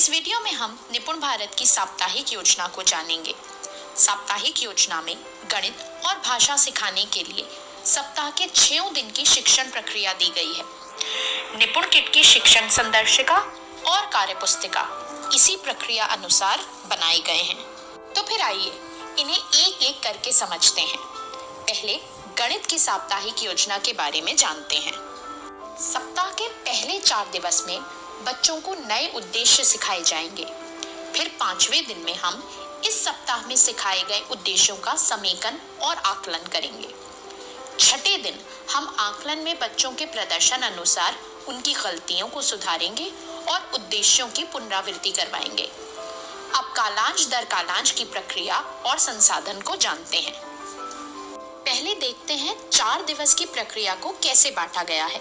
इस वीडियो में हम निपुण भारत की साप्ताहिक योजना को जानेंगे। साप्ताहिक योजना में गणित और भाषा सिखाने के लिए सप्ताह के 6 दिन की शिक्षण प्रक्रिया दी गई है। निपुण किट की शिक्षण संदर्शिका और कार्यपुस्तिका इसी प्रक्रिया अनुसार बनाए गए हैं। तो फिर आइए इन्हें एक एक करके समझते हैं। पहले गणित की साप्ताहिक योजना के बारे में जानते हैं। सप्ताह के पहले 4 दिवस में बच्चों को नए उद्देश्य सिखाए जाएंगे। फिर 5वें दिन में हम इस सप्ताह में सिखाए गए उद्देश्यों का समेकन और आकलन करेंगे। 6ठे दिन हम आकलन में बच्चों के प्रदर्शन अनुसार उनकी गलतियों को सुधारेंगे और उद्देश्यों की पुनरावृत्ति करवाएंगे। अब कालांश दर कालांश की प्रक्रिया और संसाधन को जानते हैं। पहले देखते हैं 4 दिवस की प्रक्रिया को कैसे बांटा गया है।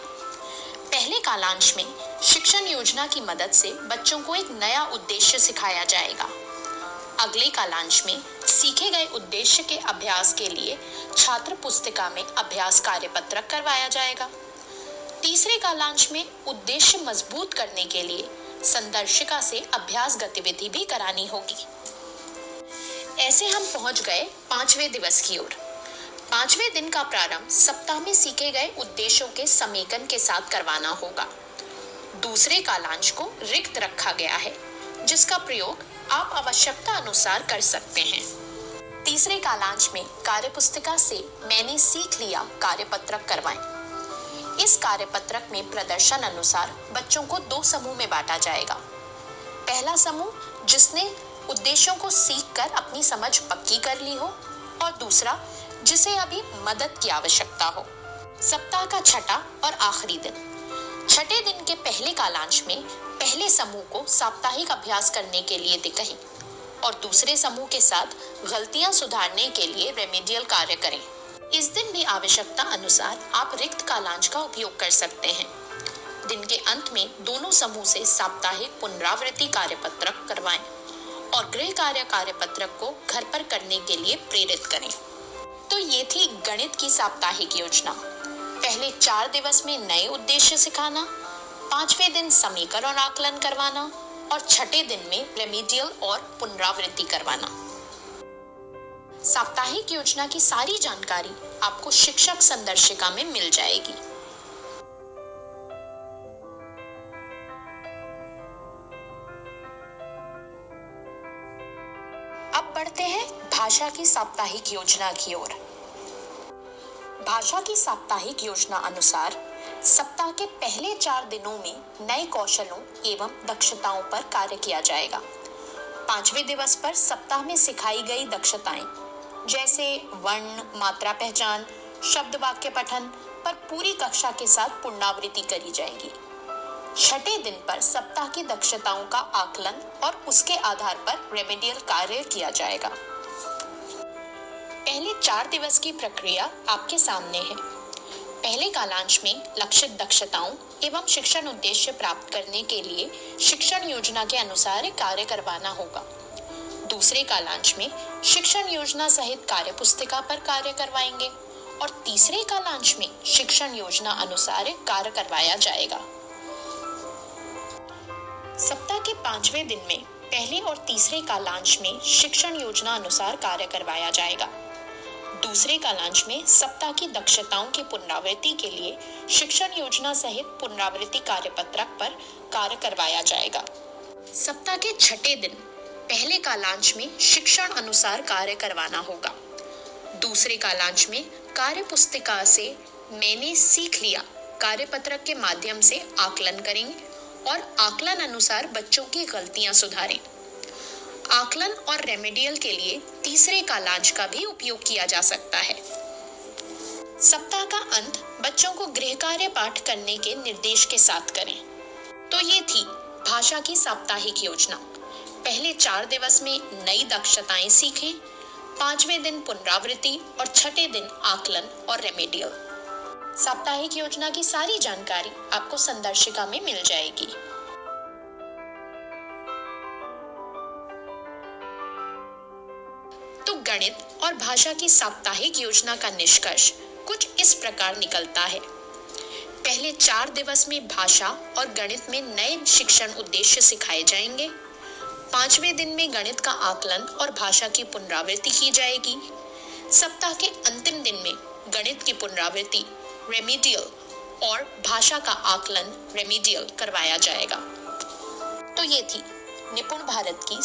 पहले कालांश में शिक्षण योजना की मदद से बच्चों को एक नया उद्देश्य सिखाया जाएगा। अगले कालांश में सीखे गए उद्देश्य के अभ्यास के लिए छात्र पुस्तिका में अभ्यास कार्यपत्रक करवाया जाएगा। तीसरे कालांश में उद्देश्य मजबूत करने के लिए संदर्शिका से अभ्यास गतिविधि भी करानी होगी। ऐसे हम पहुंच गए 5वें दिवस की ओर। 5वें दिन का प्रारंभ सप्ताह में सीखे गए उद्देश्यों के समेकन के साथ करवाना होगा। दूसरे कालांश को रिक्त रखा गया है, जिसका प्रयोग आप आवश्यकता अनुसार कर सकते हैं। तीसरे कालांश में कार्यपुस्तिका से मैंने सीख लिया कार्यपत्रक करवाएं। इस कार्यपत्रक में प्रदर्शन अनुसार बच्चों को 2 समूह में बांटा जाएगा। पहला समूह जिसने उद्देश्यों को सीखकर अपनी समझ पक्की कर ली हो और दूसरा जिसे अभी मदद की आवश्यकता हो। सप्ताह का 6ठा और आखिरी दिन। 6ठे दिन के पहले कालांश में पहले समूह को साप्ताहिक अभ्यास करने के लिए दिखाएं और दूसरे समूह के साथ गलतियां सुधारने के लिए रेमेडियल कार्य करें। इस दिन भी आवश्यकता अनुसार आप रिक्त कालांश का उपयोग कर सकते हैं। दिन के अंत में दोनों समूह से साप्ताहिक पुनरावृत्ति कार्यपत्रक करवाएं और गृह कार्य कार्यपत्रक को घर पर करने के लिए प्रेरित करें। तो ये थी गणित की साप्ताहिक योजना। पहले 4 दिवस में नए उद्देश्य सिखाना, 5वें दिन समीकरण और आकलन करवाना और 6ठे दिन में रेमेडियल और पुनरावृत्ति करवाना। साप्ताहिक योजना की सारी जानकारी आपको शिक्षक संदर्शिका में मिल जाएगी। अब बढ़ते हैं भाषा की साप्ताहिक योजना की ओर। भाषा की साप्ताहिक योजना अनुसार सप्ताह के पहले 4 दिनों में नए कौशलों एवं दक्षताओं पर कार्य किया जाएगा। 5वें दिवस पर सप्ताह में सिखाई गई दक्षताएं जैसे वर्ण, मात्रा पहचान, शब्द वाक्य पठन पर पूरी कक्षा के साथ पुनरावृत्ति करी जाएगी। 6ठे दिन पर सप्ताह की दक्षताओं का आकलन और उसके आधार पर रेमेडियल कार्य किया जाएगा। पहले 4 दिवस की प्रक्रिया आपके सामने है। पहले कालांश में लक्षित दक्षताओं एवं शिक्षण उद्देश्य प्राप्त करने के लिए शिक्षण योजना के अनुसार कार्य करवाना होगा। दूसरे कालांश में शिक्षण योजना सहित कार्यपुस्तिका पर कार्य करवाएंगे और तीसरे कालांश में शिक्षण योजना अनुसार कार्य करवाया जाएगा। सप्ताह के 5वें दिन में पहले और तीसरे कालांश में शिक्षण योजना अनुसार कार्य करवाया जाएगा। दूसरे कालांश में सप्ताह की दक्षताओं की पुनरावृत्ति के लिए शिक्षण योजना सहित पुनरावृत्ति कार्यपत्रक पर कार्य करवाया जाएगा। सप्ताह के 6ठे दिन पहले कालांश में शिक्षण अनुसार कार्य करवाना होगा। दूसरे कालांश में कार्यपुस्तिका से मैंने सीख लिया कार्यपत्रक के माध्यम से आकलन करेंगे और आकलन अनुसार बच्चों की गलतियां सुधारें। आकलन और रेमेडियल के लिए तीसरे कालांश का भी उपयोग किया जा सकता है। सप्ताह का अंत बच्चों को गृह कार्य पाठ करने के निर्देश के साथ करें। तो ये थी भाषा की साप्ताहिक योजना। पहले 4 दिवस में नई दक्षताएं सीखें, 5वें दिन पुनरावृत्ति और 6ठे दिन आकलन और रेमेडियल। साप्ताहिक योजना की सारी जानकारी आपको संदर्शिका में मिल जाएगी। तो गणित और भाषा की साप्ताहिक योजना का निष्कर्ष कुछ इस प्रकार निकलता है। पहले 4 दिवस में भाषा और गणित में नए शिक्षण उद्देश्य सिखाए जाएंगे। 5वें दिन में गणित का आकलन और भाषा की पुनरावृत्ति की जाएगी। सप्ताह के अंतिम दिन में गणित की पुनरावृत्ति रेमिडियल और भाषा का आकलन रेमिडियल करवाया जाएगा। तो ये थी निपुण भारत की